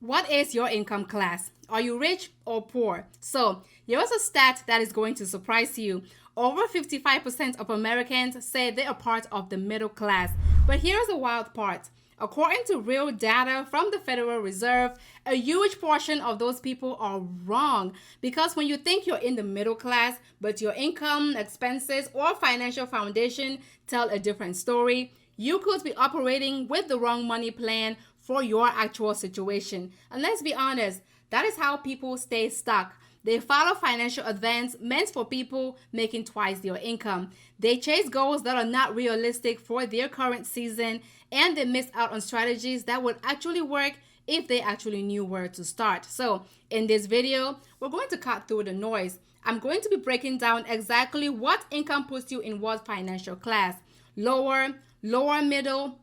What is your income class? Are you rich or poor? So, here's a stat that is going to surprise you. Over 55% of Americans say they are part of the middle class. But here's the wild part. According to real data from the Federal Reserve, a huge portion of those people are wrong. Because when you think you're in the middle class, but your income, expenses, or financial foundation tell a different story, you could be operating with the wrong money plan for your actual situation. And let's be honest, that is how people stay stuck. They follow financial advice meant for people making twice their income. They chase goals that are not realistic for their current season, and they miss out on strategies that would actually work if they actually knew where to start. So, in this video, we're going to cut through the noise. I'm going to be breaking down exactly what income puts you in what financial class: lower, lower middle,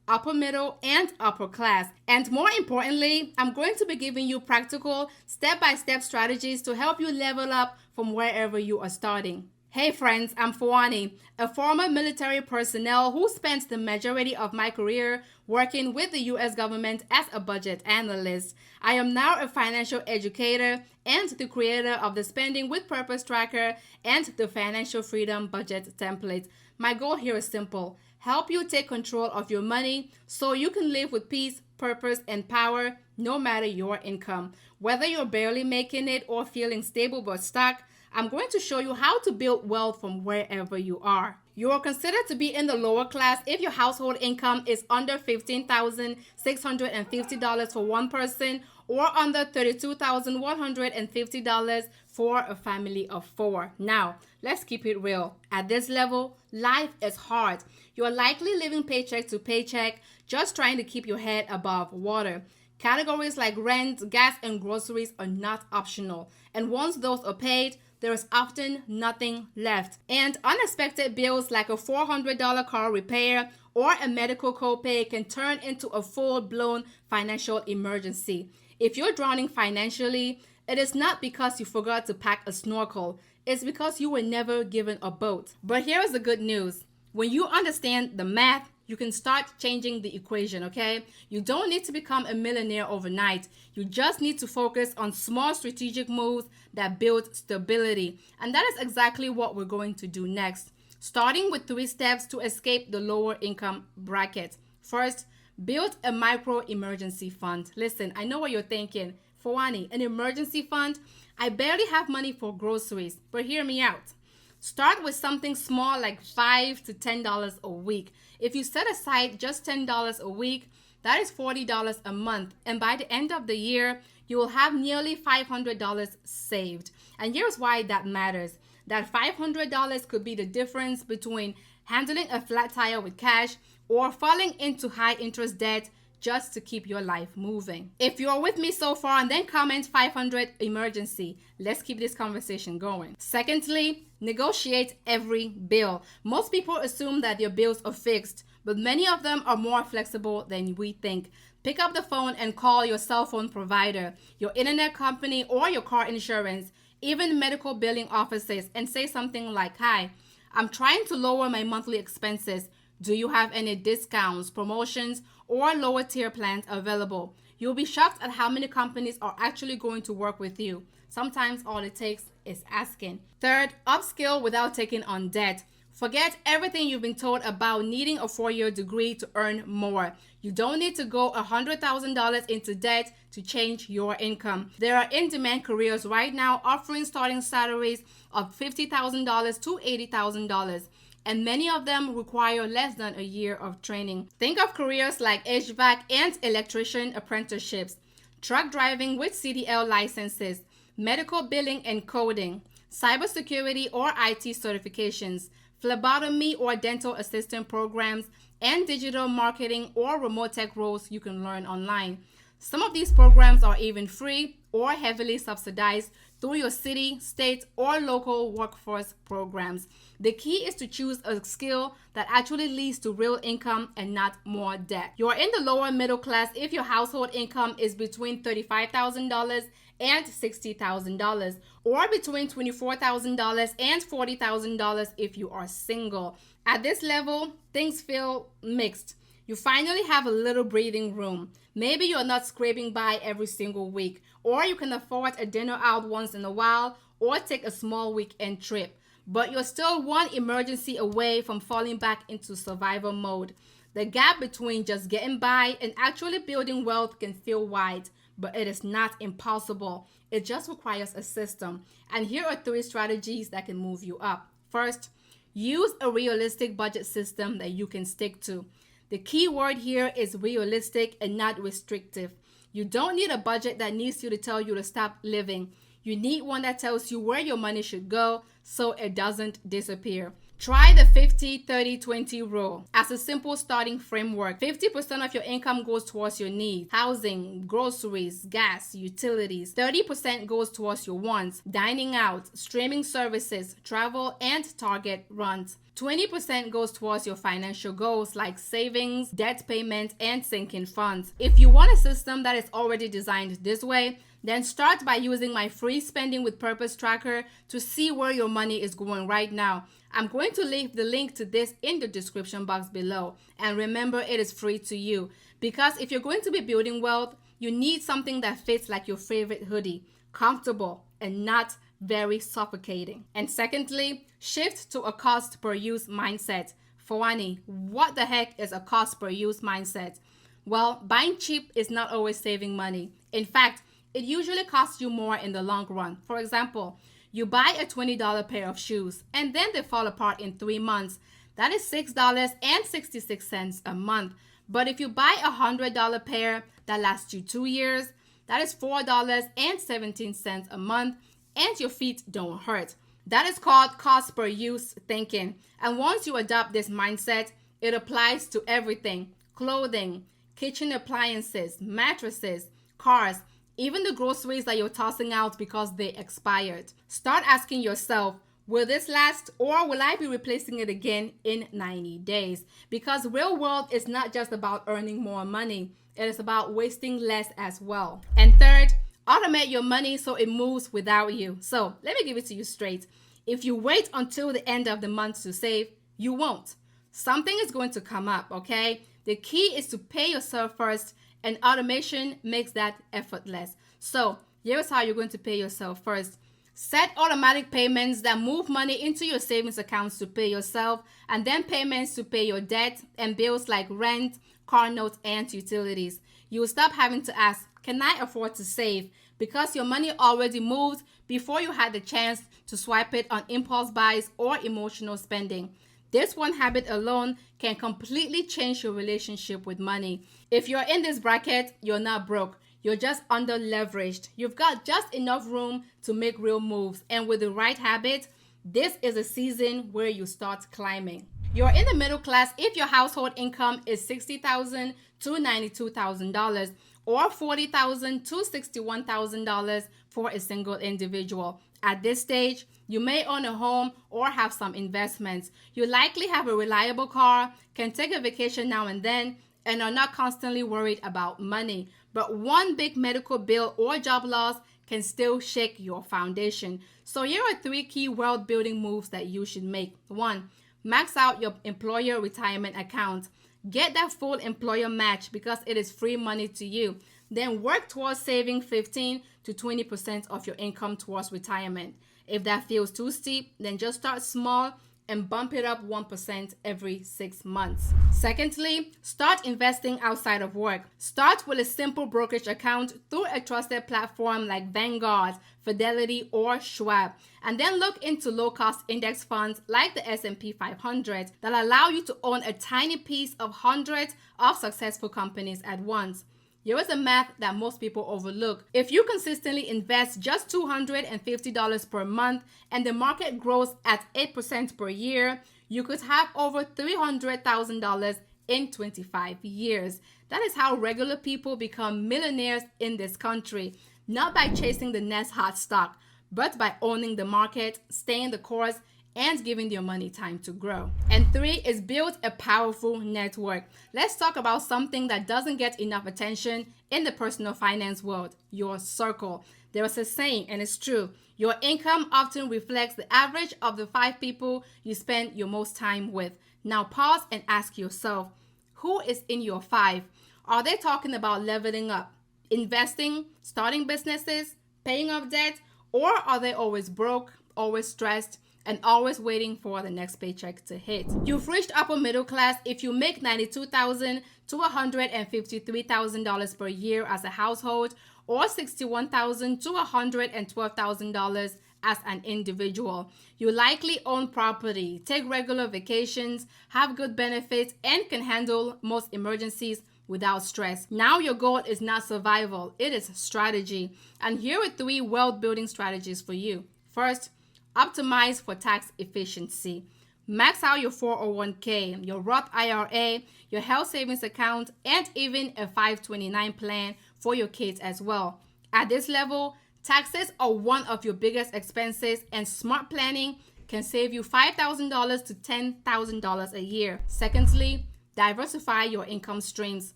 upper middle, and upper class. And more importantly, I'm going to be giving you practical step-by-step strategies to help you level up from wherever you are starting. Hey friends, I'm Fuanyi, a former military personnel who spent the majority of my career working with the US government as a budget analyst. I am now a financial educator and the creator of the Spending with Purpose Tracker and the Financial Freedom Budget Template. My goal here is simple: help you take control of your money so you can live with peace, purpose, and power no matter your income. Whether you're barely making it or feeling stable but stuck, I'm going to show you how to build wealth from wherever you are. You are considered to be in the lower class if your household income is under $15,650 for one person or under $32,150 for a family of four. Now, let's keep it real. At this level, life is hard. You're likely living paycheck to paycheck, just trying to keep your head above water. Categories like rent, gas, and groceries are not optional. And once those are paid, there is often nothing left. And unexpected bills like a $400 car repair or a medical copay can turn into a full-blown financial emergency. If you're drowning financially, it is not because you forgot to pack a snorkel. It's because you were never given a boat. But here's the good news. When you understand the math, you can start changing the equation, okay? You don't need to become a millionaire overnight. You just need to focus on small strategic moves that build stability. And that is exactly what we're going to do next. Starting with 3 steps to escape the lower income bracket. First, build a micro emergency fund. Listen, I know what you're thinking. Fuanyi, an emergency fund? I barely have money for groceries, but hear me out. Start with something small like $5 to $10 a week. If you set aside just $10 a week, that is $40 a month. And by the end of the year, you will have nearly $500 saved. And here's why that matters. That $500 could be the difference between handling a flat tire with cash or falling into high interest debt just to keep your life moving. If you're with me so far, and then comment 500 emergency. Let's keep this conversation going. Secondly, negotiate every bill. Most people assume that their bills are fixed, but many of them are more flexible than we think. Pick up the phone and call your cell phone provider, your internet company, or your car insurance, even medical billing offices, and say something like, "Hi, I'm trying to lower my monthly expenses. Do you have any discounts, promotions, or lower tier plans available?" You'll be shocked at how many companies are actually going to work with you. Sometimes all it takes is asking. Third, upskill without taking on debt. Forget everything you've been told about needing a 4-year degree to earn more. You don't need to go $100,000 into debt to change your income. There are in-demand careers right now offering starting salaries of $50,000 to $80,000. And many of them require less than a year of training. Think of careers like HVAC and electrician apprenticeships, truck driving with CDL licenses, medical billing and coding, cybersecurity or IT certifications, phlebotomy or dental assistant programs, and digital marketing or remote tech roles you can learn online. Some of these programs are even free or heavily subsidized through your city, state, or local workforce programs. The key is to choose a skill that actually leads to real income and not more debt. You're in the lower middle class if your household income is between $35,000 and $60,000, or between $24,000 and $40,000 if you are single. At this level, things feel mixed. You finally have a little breathing room. Maybe you're not scraping by every single week, or you can afford a dinner out once in a while, or take a small weekend trip. But you're still one emergency away from falling back into survival mode. The gap between just getting by and actually building wealth can feel wide, but it is not impossible. It just requires a system. And here are 3 strategies that can move you up. First, use a realistic budget system that you can stick to. The key word here is realistic and not restrictive. You don't need a budget that needs you to tell you to stop living. You need one that tells you where your money should go so it doesn't disappear. Try the 50-30-20 rule as a simple starting framework. 50% of your income goes towards your needs, housing, groceries, gas, utilities. 30% goes towards your wants, dining out, streaming services, travel, and Target runs. 20% goes towards your financial goals like savings, debt payment, and sinking funds. If you want a system that is already designed this way, then start by using my free Spending with Purpose tracker to see where your money is going right now. I'm going to leave the link to this in the description box below. And remember, it is free to you. Because if you're going to be building wealth, you need something that fits like your favorite hoodie, comfortable and not very suffocating. And secondly, shift to a cost per use mindset. Fuanyi, what the heck is a cost per use mindset? Well, buying cheap is not always saving money. In fact, it usually costs you more in the long run. For example, you buy a $20 pair of shoes and then they fall apart in 3 months. That is $6.66 a month. But if you buy a $100 pair that lasts you 2 years, that is $4.17 a month, and your feet don't hurt. That is called cost per use thinking. And once you adopt this mindset, it applies to everything: clothing, kitchen appliances, mattresses, cars, even the groceries that you're tossing out because they expired. Start asking yourself, will this last, or will I be replacing it again in 90 days? Because real wealth is not just about earning more money. It is about wasting less as well. And third, automate your money so it moves without you. So let me give it to you straight. If you wait until the end of the month to save, you won't. Something is going to come up, okay? The key is to pay yourself first, and automation makes that effortless. So here's how you're going to pay yourself first. Set automatic payments that move money into your savings accounts to pay yourself, and then payments to pay your debt and bills like rent, car notes, and utilities. You will stop having to ask, can I afford to save? Because your money already moved before you had the chance to swipe it on impulse buys or emotional spending. This one habit alone can completely change your relationship with money. If you're in this bracket, you're not broke. You're just under leveraged. You've got just enough room to make real moves. And with the right habit, this is a season where you start climbing. You're in the middle class if your household income is $60,000 to $92,000 or $40,000 to $61,000 for a single individual. At this stage, you may own a home or have some investments. You likely have a reliable car, can take a vacation now and then, and are not constantly worried about money. But one big medical bill or job loss can still shake your foundation. So here are 3 key wealth building moves that you should make. 1, max out your employer retirement account. Get that full employer match because it is free money to you. Then work towards saving 15 to 20% of your income towards retirement. If that feels too steep, then just start small and bump it up 1% every 6 months. Secondly, start investing outside of work. Start with a simple brokerage account through a trusted platform like Vanguard, Fidelity, or Schwab. And then look into low-cost index funds like the S&P 500 that allow you to own a tiny piece of hundreds of successful companies at once. Here is a math that most people overlook. If you consistently invest just $250 per month and the market grows at 8% per year, you could have over $300,000 in 25 years. That is how regular people become millionaires in this country, not by chasing the next hot stock, but by owning the market, staying the course, and giving your money time to grow. And 3 is build a powerful network. Let's talk about something that doesn't get enough attention in the personal finance world: your circle. There is a saying, and it's true: your income often reflects the average of the 5 people you spend your most time with. Now pause and ask yourself, Who is in your 5? Are they talking about leveling up, investing, starting businesses, paying off debt, or are they always broke, always stressed, and always waiting for the next paycheck to hit? You've reached upper middle class if you make $92,000 to $153,000 per year as a household, or $61,000 to $112,000 as an individual. You likely own property, take regular vacations, have good benefits, and can handle most emergencies without stress. Now your goal is not survival, it is strategy. And here are 3 wealth building strategies for you. First, optimize for tax efficiency. Max out your 401k, your Roth IRA, your health savings account, and even a 529 plan for your kids as well. At this level, taxes are one of your biggest expenses, and smart planning can save you $5,000 to $10,000 a year. Secondly, diversify your income streams.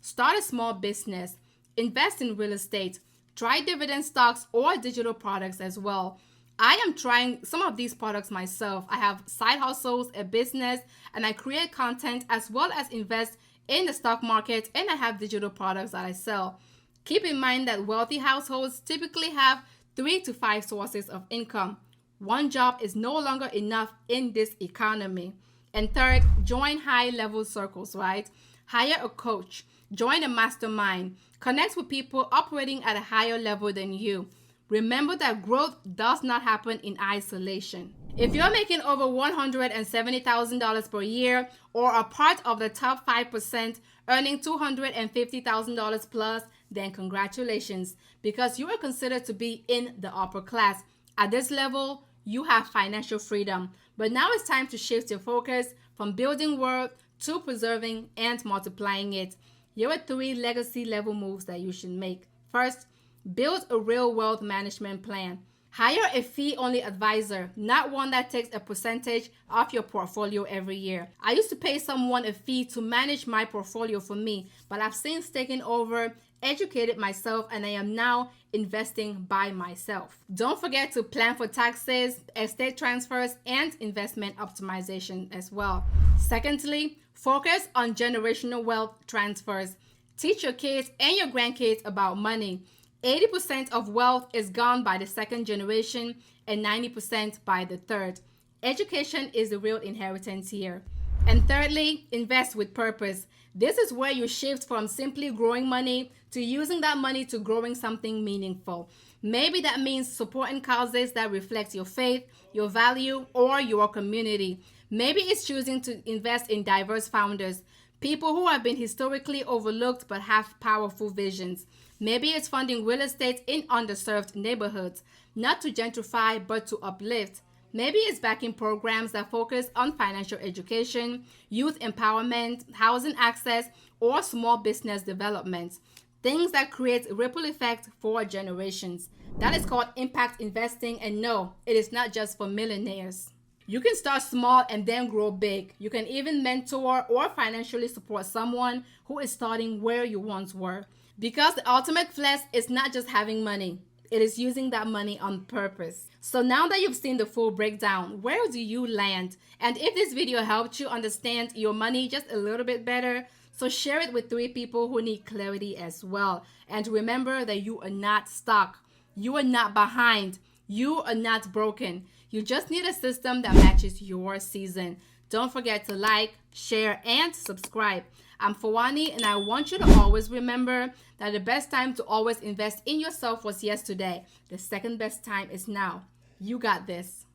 Start a small business. Invest in real estate. Try dividend stocks or digital products as well. I am trying some of these products myself. I have side hustles, a business, and I create content as well as invest in the stock market, and I have digital products that I sell. Keep in mind that wealthy households typically have 3 to 5 sources of income. One job is no longer enough in this economy. And third, join high-level circles, right? Hire a coach, join a mastermind, connect with people operating at a higher level than you. Remember that growth does not happen in isolation. If you're making over $170,000 per year or are part of the top 5% earning $250,000 plus, then congratulations, because you are considered to be in the upper class. At this level, you have financial freedom. But now it's time to shift your focus from building wealth to preserving and multiplying it. Here are 3 legacy level moves that you should make. First, build a real wealth management plan. Hire a fee-only advisor, not one that takes a percentage of your portfolio every year. I used to pay someone a fee to manage my portfolio for me, but I've since taken over, educated myself, and I am now investing by myself. Don't forget to plan for taxes, estate transfers, and investment optimization as well. Secondly, focus on generational wealth transfers. Teach your kids and your grandkids about money. 80% of wealth is gone by the second generation and 90% by the third. Education is the real inheritance here. And thirdly, invest with purpose. This is where you shift from simply growing money to using that money to growing something meaningful. Maybe that means supporting causes that reflect your faith, your value, or your community. Maybe it's choosing to invest in diverse founders, people who have been historically overlooked but have powerful visions. Maybe it's funding real estate in underserved neighborhoods, not to gentrify but to uplift. Maybe it's backing programs that focus on financial education, youth empowerment, housing access, or small business development. Things that create a ripple effect for generations. That is called impact investing, and no, it is not just for millionaires. You can start small and then grow big. You can even mentor or financially support someone who is starting where you once were. Because the ultimate flex is not just having money. It is using that money on purpose. So now that you've seen the full breakdown, where do you land? And if this video helped you understand your money just a little bit better, so share it with 3 people who need clarity as well. And remember that you are not stuck. You are not behind. You are not broken. You just need a system that matches your season. Don't forget to like, share, and subscribe. I'm Fuanyi, and I want you to always remember that the best time to always invest in yourself was yesterday. The second best time is now. You got this.